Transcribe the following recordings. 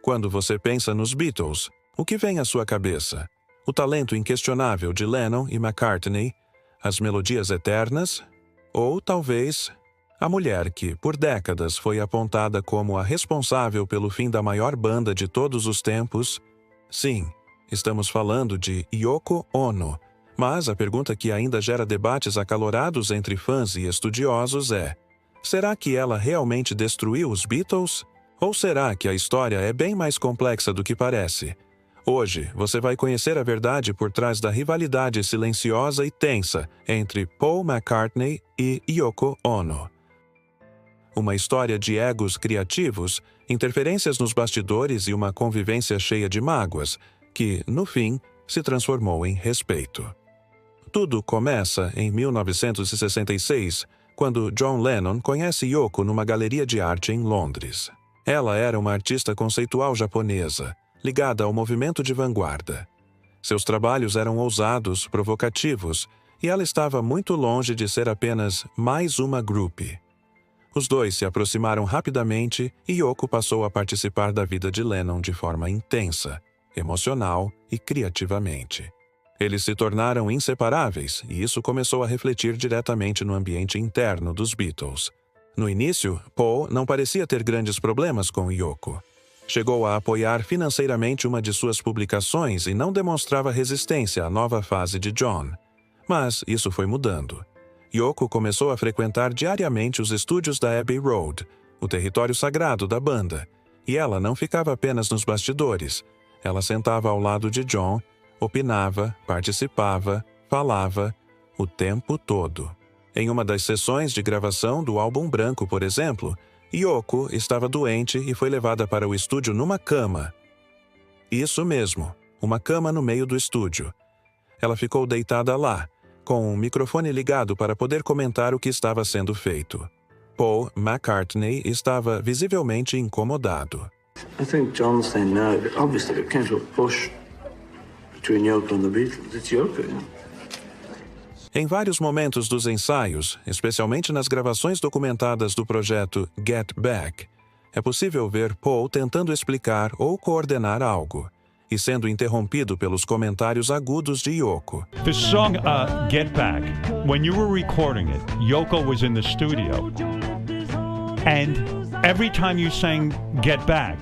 Quando você pensa nos Beatles, o que vem à sua cabeça? O talento inquestionável de Lennon e McCartney, as melodias eternas, ou talvez a mulher que, por décadas, foi apontada como a responsável pelo fim da maior banda de todos os tempos? Sim, estamos falando de Yoko Ono, mas a pergunta que ainda gera debates acalorados entre fãs e estudiosos é: será que ela realmente destruiu os Beatles? Ou será que a história é bem mais complexa do que parece? Hoje, você vai conhecer a verdade por trás da rivalidade silenciosa e tensa entre Paul McCartney e Yoko Ono. Uma história de egos criativos, interferências nos bastidores e uma convivência cheia de mágoas, que, no fim, se transformou em respeito. Tudo começa em 1966, quando John Lennon conhece Yoko numa galeria de arte em Londres. Ela era uma artista conceitual japonesa, ligada ao movimento de vanguarda. Seus trabalhos eram ousados, provocativos, e ela estava muito longe de ser apenas mais uma groupie. Os dois se aproximaram rapidamente e Yoko passou a participar da vida de Lennon de forma intensa, emocional e criativamente. Eles se tornaram inseparáveis e isso começou a refletir diretamente no ambiente interno dos Beatles. No início, Paul não parecia ter grandes problemas com Yoko. Chegou a apoiar financeiramente uma de suas publicações e não demonstrava resistência à nova fase de John. Mas isso foi mudando. Yoko começou a frequentar diariamente os estúdios da Abbey Road, o território sagrado da banda, e ela não ficava apenas nos bastidores. Ela sentava ao lado de John, opinava, participava, falava, o tempo todo. Em uma das sessões de gravação do álbum branco, por exemplo, Yoko estava doente e foi levada para o estúdio numa cama. Isso mesmo, uma cama no meio do estúdio. Ela ficou deitada lá, com um microfone ligado para poder comentar o que estava sendo feito. Paul McCartney estava visivelmente incomodado. I think John's saying no. Obviously, it came to a push between Yoko and the Beatles. It's Yoko, yeah. Em vários momentos dos ensaios, especialmente nas gravações documentadas do projeto Get Back, é possível ver Paul tentando explicar ou coordenar algo, e sendo interrompido pelos comentários agudos de Yoko. The song Get Back, when you were recording it, Yoko was in the studio. And every time you sang Get Back,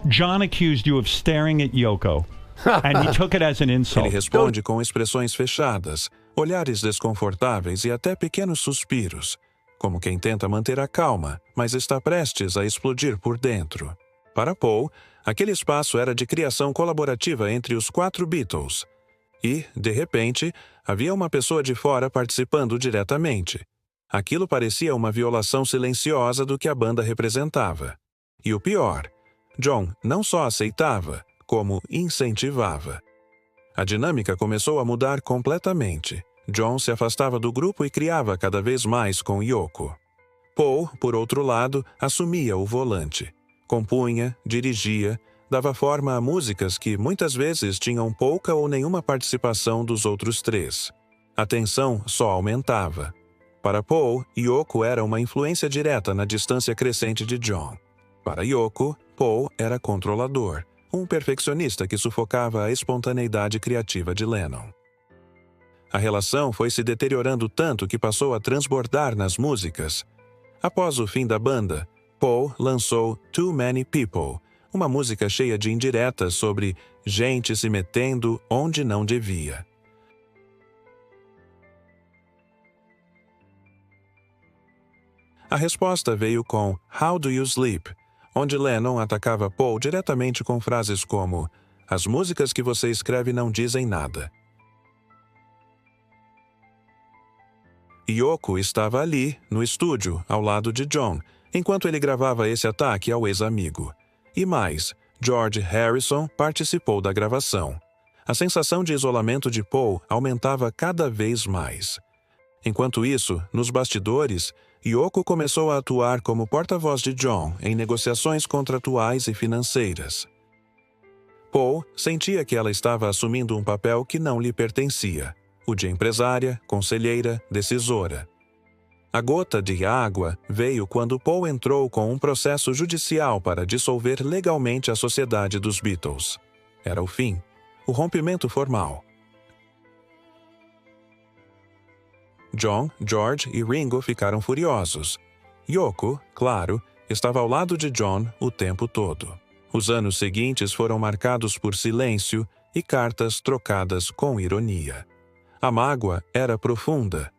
John accused you of staring at Yoko. And he took it as an insult. Ele responde com expressões fechadas, olhares desconfortáveis e até pequenos suspiros, como quem tenta manter a calma, mas está prestes a explodir por dentro. Para Paul, aquele espaço era de criação colaborativa entre os 4 Beatles. E, de repente, havia uma pessoa de fora participando diretamente. Aquilo parecia uma violação silenciosa do que a banda representava. E o pior, John não só aceitava, como incentivava. A dinâmica começou a mudar completamente. John se afastava do grupo e criava cada vez mais com Yoko. Paul, por outro lado, assumia o volante. Compunha, dirigia, dava forma a músicas que muitas vezes tinham pouca ou nenhuma participação dos outros 3. A tensão só aumentava. Para Paul, Yoko era uma influência direta na distância crescente de John. Para Yoko, Paul era controlador, um perfeccionista que sufocava a espontaneidade criativa de Lennon. A relação foi se deteriorando tanto que passou a transbordar nas músicas. Após o fim da banda, Paul lançou Too Many People, uma música cheia de indiretas sobre gente se metendo onde não devia. A resposta veio com How Do You Sleep?, onde Lennon atacava Paul diretamente com frases como: as músicas que você escreve não dizem nada. Yoko estava ali, no estúdio, ao lado de John, enquanto ele gravava esse ataque ao ex-amigo. E mais, George Harrison participou da gravação. A sensação de isolamento de Paul aumentava cada vez mais. Enquanto isso, nos bastidores, Yoko começou a atuar como porta-voz de John em negociações contratuais e financeiras. Paul sentia que ela estava assumindo um papel que não lhe pertencia, o de empresária, conselheira, decisora. A gota de água veio quando Paul entrou com um processo judicial para dissolver legalmente a sociedade dos Beatles. Era o fim, o rompimento formal. John, George e Ringo ficaram furiosos. Yoko, claro, estava ao lado de John o tempo todo. Os anos seguintes foram marcados por silêncio e cartas trocadas com ironia. A mágoa era profunda.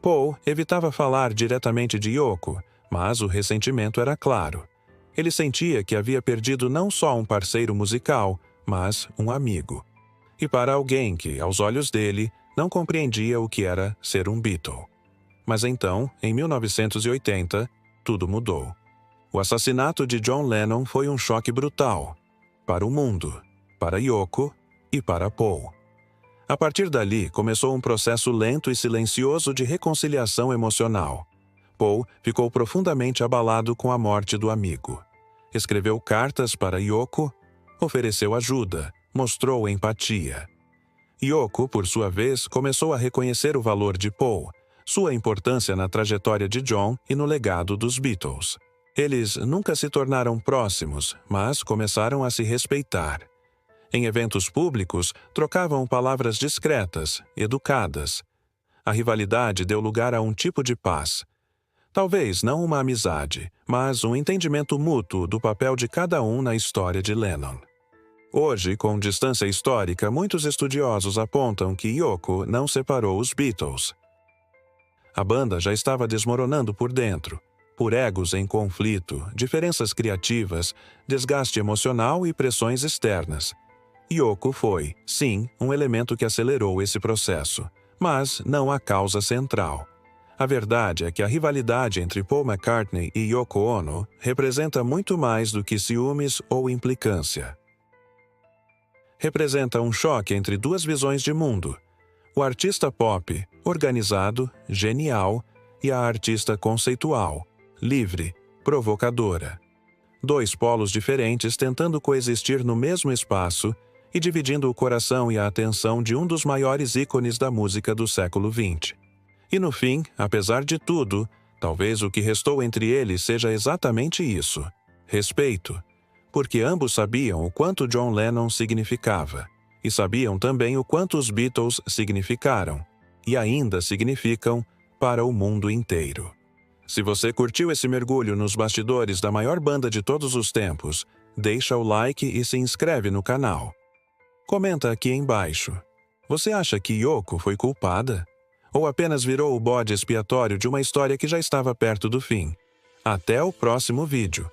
Paul evitava falar diretamente de Yoko, mas o ressentimento era claro. Ele sentia que havia perdido não só um parceiro musical, mas um amigo. E para alguém que, aos olhos dele, não compreendia o que era ser um Beatle. Mas então, em 1980, tudo mudou. O assassinato de John Lennon foi um choque brutal. Para o mundo, para Yoko e para Paul. A partir dali, começou um processo lento e silencioso de reconciliação emocional. Paul ficou profundamente abalado com a morte do amigo. Escreveu cartas para Yoko, ofereceu ajuda, mostrou empatia. Yoko, por sua vez, começou a reconhecer o valor de Paul, sua importância na trajetória de John e no legado dos Beatles. Eles nunca se tornaram próximos, mas começaram a se respeitar. Em eventos públicos, trocavam palavras discretas, educadas. A rivalidade deu lugar a um tipo de paz. Talvez não uma amizade, mas um entendimento mútuo do papel de cada um na história de Lennon. Hoje, com distância histórica, muitos estudiosos apontam que Yoko não separou os Beatles. A banda já estava desmoronando por dentro, por egos em conflito, diferenças criativas, desgaste emocional e pressões externas. Yoko foi, sim, um elemento que acelerou esse processo, mas não a causa central. A verdade é que a rivalidade entre Paul McCartney e Yoko Ono representa muito mais do que ciúmes ou implicância. Representa um choque entre duas visões de mundo. O artista pop, organizado, genial, e a artista conceitual, livre, provocadora. Dois polos diferentes tentando coexistir no mesmo espaço e dividindo o coração e a atenção de um dos maiores ícones da música do século XX. E no fim, apesar de tudo, talvez o que restou entre eles seja exatamente isso: respeito. Porque ambos sabiam o quanto John Lennon significava, e sabiam também o quanto os Beatles significaram, e ainda significam, para o mundo inteiro. Se você curtiu esse mergulho nos bastidores da maior banda de todos os tempos, deixa o like e se inscreve no canal. Comenta aqui embaixo. Você acha que Yoko foi culpada? Ou apenas virou o bode expiatório de uma história que já estava perto do fim? Até o próximo vídeo.